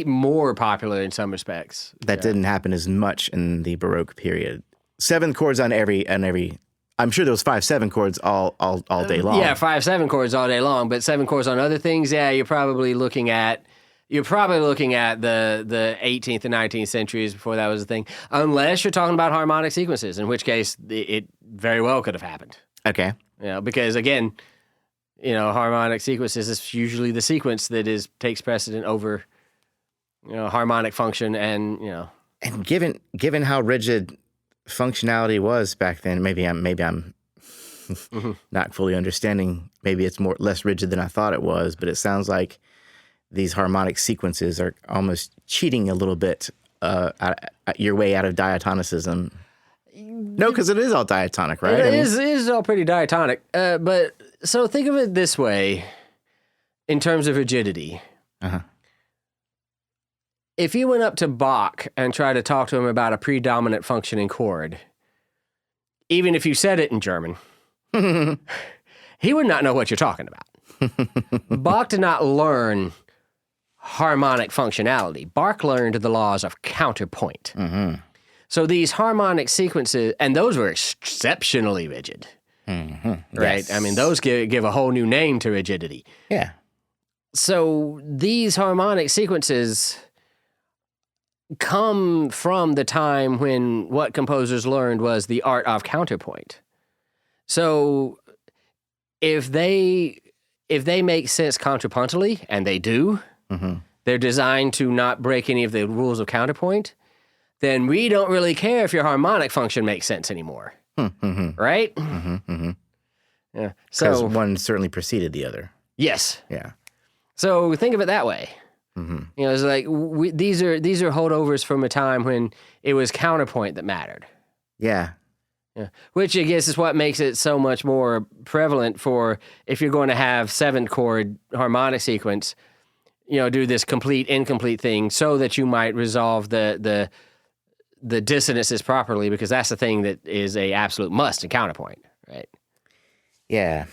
more popular in some respects. That didn't happen as much in the Baroque period. 7th chords on every... I'm sure there was 5/7 chords all day long. Yeah, 5/7 chords all day long, but 7 chords on other things, yeah, you're probably looking at the 18th and 19th centuries before that was a thing, unless you're talking about harmonic sequences, in which case it very well could have happened. Okay. Because again, harmonic sequences is usually the sequence that takes precedent over harmonic function and. And given how rigid functionality was back then, maybe I'm not fully understanding maybe it's less rigid than I thought it was, but it sounds like these harmonic sequences are almost cheating a little bit your way out of diatonicism. No, because it is all diatonic, right? It is all pretty diatonic. But so think of it this way in terms of rigidity. Uh-huh. If you went up to Bach and tried to talk to him about a predominant functioning chord, even if you said it in German, he would not know what you're talking about. Bach did not learn harmonic functionality. Bach learned the laws of counterpoint. Mm-hmm. So these harmonic sequences, and those were exceptionally rigid, right? Yes. I mean, those give a whole new name to rigidity. Yeah. So these harmonic sequences come from the time when what composers learned was the art of counterpoint. So if they make sense contrapuntally, and they do, they're designed to not break any of the rules of counterpoint, then we don't really care if your harmonic function makes sense anymore. Right? Yeah. Because So one certainly preceded the other. yes. Yeah. So think of it that way. You know, it's like these are holdovers from a time when it was counterpoint that mattered. Yeah. Yeah. Which I guess is what makes it so much more prevalent for if you're going to have 7-chord harmonic sequence, you know, do this complete incomplete thing so that you might resolve the dissonances properly, because that's the thing that is a absolute must in counterpoint, right? Yeah.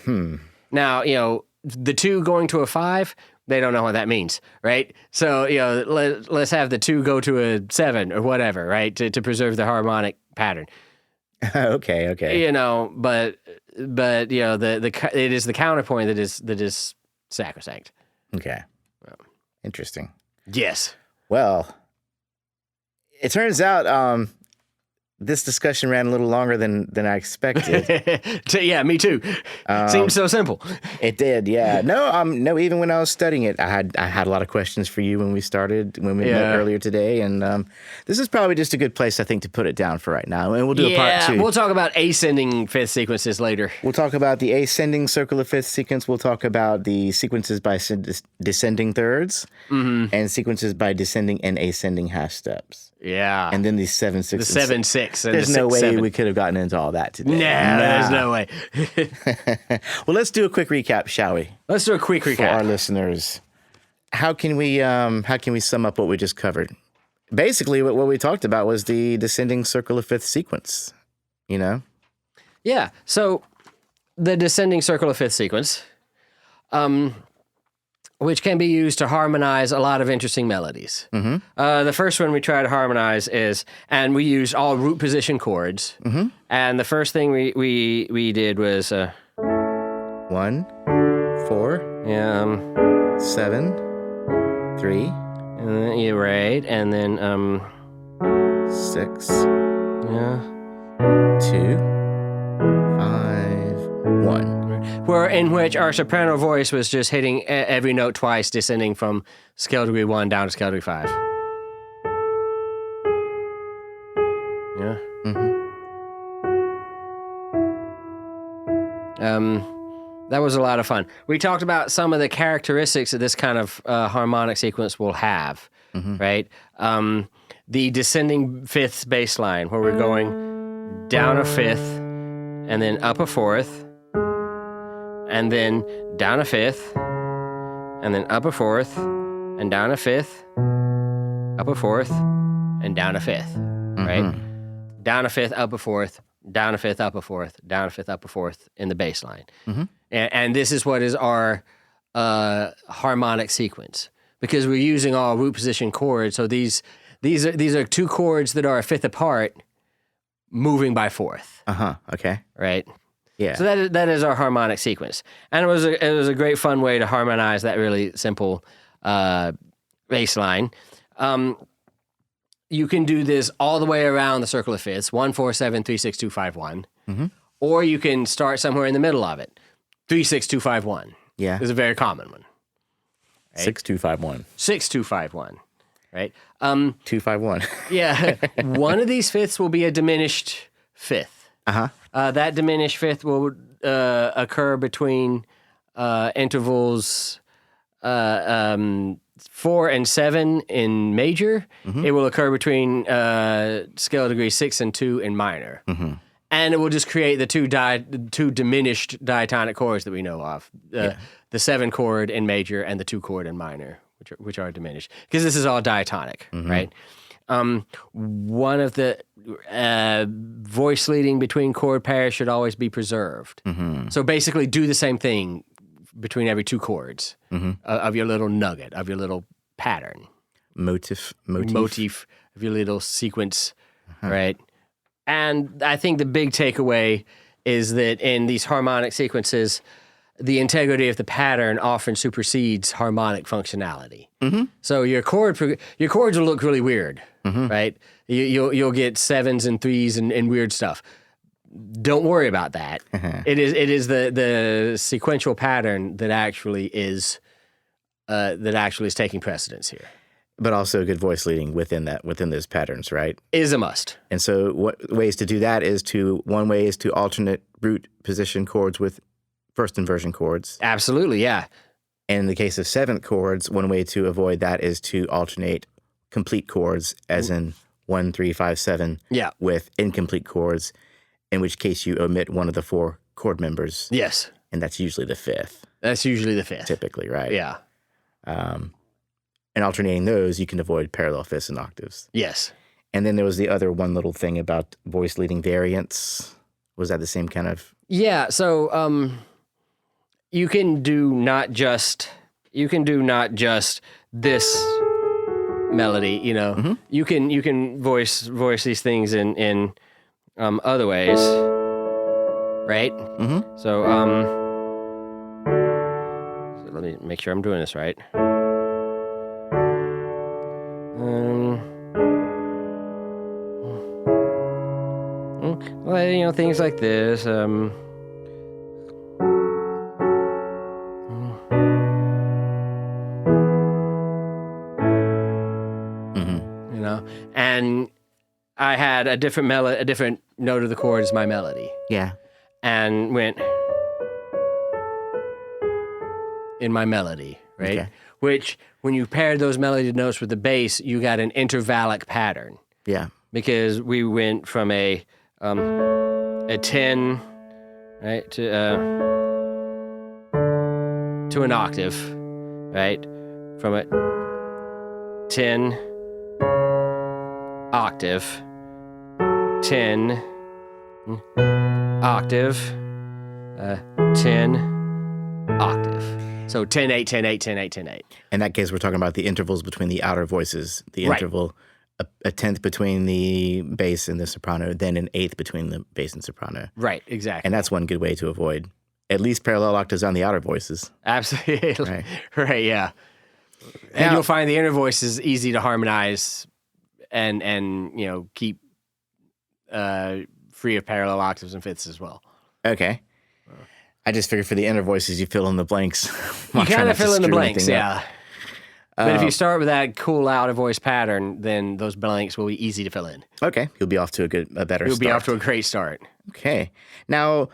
Now, you know, the 2 going to a 5, they don't know what that means, right? So, you know, let's have the 2 go to a 7 or whatever, right? To preserve the harmonic pattern. Okay. You know, but you know, it is the counterpoint that is sacrosanct. Okay. Interesting. Yes. Well, it turns out this discussion ran a little longer than I expected. Yeah, me too. Seems so simple. It did, yeah. No. Even when I was studying it, I had a lot of questions for you when we met earlier today, and this is probably just a good place, I think, to put it down for right now. And we'll do a part 2. We'll talk about ascending fifth sequences later. We'll talk about the ascending circle of fifth sequence. We'll talk about the sequences by descending thirds, and sequences by descending and ascending half steps. Yeah. And then the 7/6. The 7/6. There's no way we could have gotten into all that today. Nah, there's no way. Well, let's do a quick recap, shall we? Let's do a quick recap. For our listeners. How can we sum up what we just covered? Basically, what we talked about was the descending circle of fifth sequence, you know? Yeah. So the descending circle of fifth sequence, which can be used to harmonize a lot of interesting melodies. The first one we try to harmonize and we used all root position chords. And the first thing we did was 1, 4, 7, 3, you're right, and then 6, yeah, 2, 5, 1. in which our soprano voice was just hitting every note twice, descending from scale degree 1 down to scale degree 5. Yeah. That was a lot of fun. We talked about some of the characteristics that this kind of harmonic sequence will have, right? The descending fifths bass line, where we're going down a fifth and then up a fourth, and then down a fifth, and then up a fourth, and down a fifth, up a fourth, and down a fifth, right? Down a fifth, up a fourth, down a fifth, up a fourth, down a fifth, up a fourth in the bass line. And this is what is our harmonic sequence, because we're using all root position chords. So these are 2 chords that are a fifth apart, moving by fourth. Okay. Right. Yeah. So that is our harmonic sequence, and it was a great fun way to harmonize that really simple bass line. You can do this all the way around the circle of fifths: 1, 4, 7, 3, 6, 2, 5, 1. Or you can start somewhere in the middle of it. 3, 6, 2, 5, 1. Yeah. Is a very common one. Right? 6, 2, 5, 1. 6, 2, 5, 1. Right. 2, 5, 1. Yeah. One of these fifths will be a diminished fifth. That diminished fifth will occur between intervals 4 and 7 in major, it will occur between scale degree 6 and 2 in minor. And it will just create the two diminished diatonic chords that we know of. The 7 chord in major and the 2 chord in minor, which are diminished. Because this is all diatonic, right? One of the voice leading between chord pairs should always be preserved. So basically do the same thing between every 2 chords of your little nugget, of your little pattern. Motif Of your little sequence, right? And I think the big takeaway is that in these harmonic sequences, the integrity of the pattern often supersedes harmonic functionality. So your chords will look really weird, right? You'll get 7s and 3s and weird stuff. Don't worry about that. It is the sequential pattern that actually is taking precedence here. But also good voice leading within those patterns, right? Is a must. And so what ways to do that is one way is to alternate root position chords with first inversion chords. Absolutely, yeah. And in the case of 7th chords, one way to avoid that is to alternate complete chords, as in 1, 3, 5, 7, with incomplete chords, in which case you omit one of the 4 chord members. Yes. And that's usually the 5th. That's usually the 5th. Typically, right? Yeah. And alternating those, you can avoid parallel fifths and octaves. Yes. And then there was the other one little thing about voice leading variants. Was that the same kind of? Yeah. So you can do not just this melody. You know, you can voice these things in other ways, right? So so let me make sure I'm doing this right. Well, you know, things like this. You know, and I had a different note of the chord as my melody. Yeah. And went in my melody, right? Okay. Which, when you paired those melody notes with the bass, you got an intervallic pattern. Yeah. Because we went from a 10, right, to an octave, right? From a 10 octave, 10 octave, 10 octave. So 10, 8, 10, 8, 10, 8, 10, 8. In that case, we're talking about the intervals between the outer voices, the interval, a tenth between the bass and the soprano, then an eighth between the bass and soprano. Right, exactly. And that's one good way to avoid at least parallel octaves on the outer voices. Absolutely. Right, yeah. And you'll find the inner voices easy to harmonize and you know, keep free of parallel octaves and fifths as well. Okay. I just figured for the inner voices, you fill in the blanks. You kind of fill in the blanks, yeah. But if you start with that cool outer voice pattern, then those blanks will be easy to fill in. Okay, you'll be off to a better start. You'll be off to a great start. Okay. Now,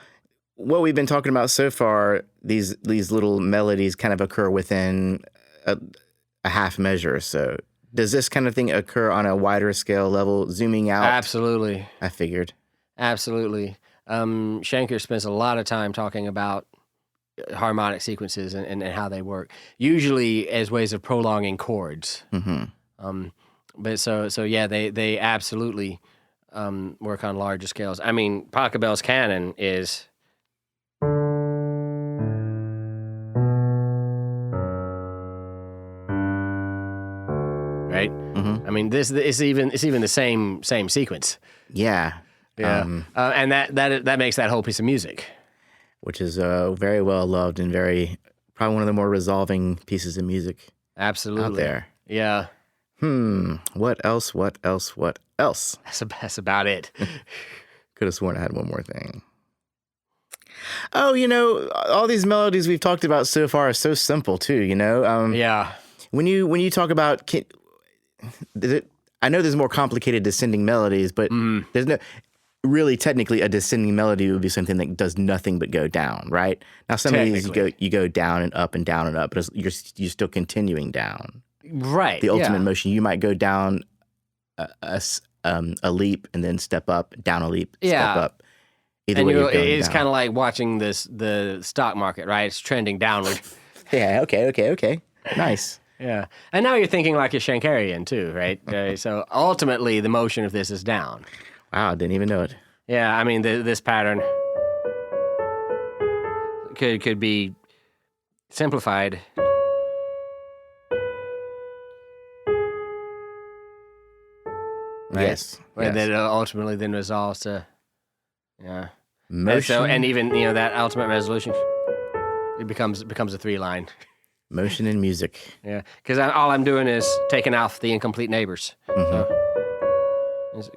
what we've been talking about so far, these little melodies kind of occur within a half measure or so. Does this kind of thing occur on a wider scale level, zooming out? Absolutely. I figured. Absolutely. Schenker spends a lot of time talking about harmonic sequences and how they work, usually as ways of prolonging chords. But so yeah, they absolutely work on larger scales. I mean, Pachelbel's canon is right. I mean, this is even the same sequence. Yeah. Yeah, and that makes that whole piece of music, which is very well loved and probably one of the more resolving pieces of music. Absolutely out there. Yeah. What else? That's about it. Could have sworn I had one more thing. Oh, you know, all these melodies we've talked about so far are so simple too. You know. Yeah. When you talk about, I know there's more complicated descending melodies, but there's no. really technically a descending melody would be something that does nothing but go down, right? Now some of these you go down and up, but you're still continuing down. Right. The ultimate motion, you might go down a leap and then step up, down a leap, step up. Either way, it's kind of like watching the stock market, right? It's trending downward. Yeah. Okay. Nice. Yeah. And now you're thinking like a Shankarian too, right? So ultimately, the motion of this is down. Wow, I didn't even know it. Yeah, I mean, this pattern could be simplified. Right? Yes. And then ultimately then resolves to, Motion. And even, that ultimate resolution, it becomes a 3-line. Motion in music. Yeah, because all I'm doing is taking off the incomplete neighbors. So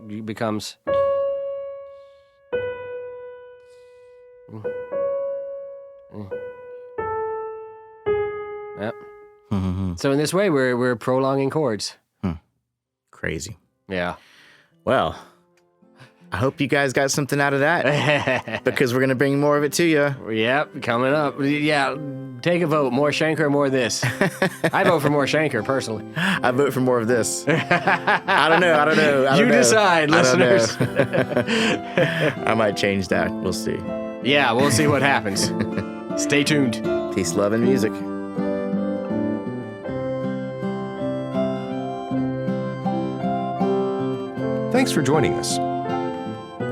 it becomes... Yep. So in this way, we're prolonging chords. Crazy. Yeah. Well, I hope you guys got something out of that because we're going to bring more of it to you. Yep, coming up. Yeah, take a vote. More Shanker or more of this? I vote for more Shanker, personally. I vote for more of this. I don't know. You decide, listeners. I might change that. We'll see. Yeah, we'll see what happens. Stay tuned. Peace, love, and music. Thanks for joining us.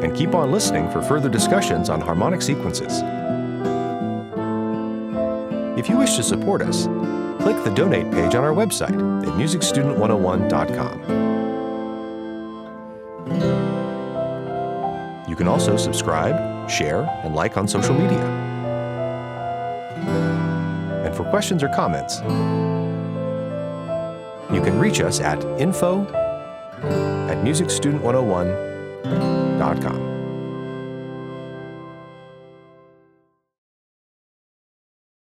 And keep on listening for further discussions on harmonic sequences. If you wish to support us, click the donate page on our website at musicstudent101.com. You can also subscribe, share, and like on social media. And for questions or comments, you can reach us at info@musicstudent101.com.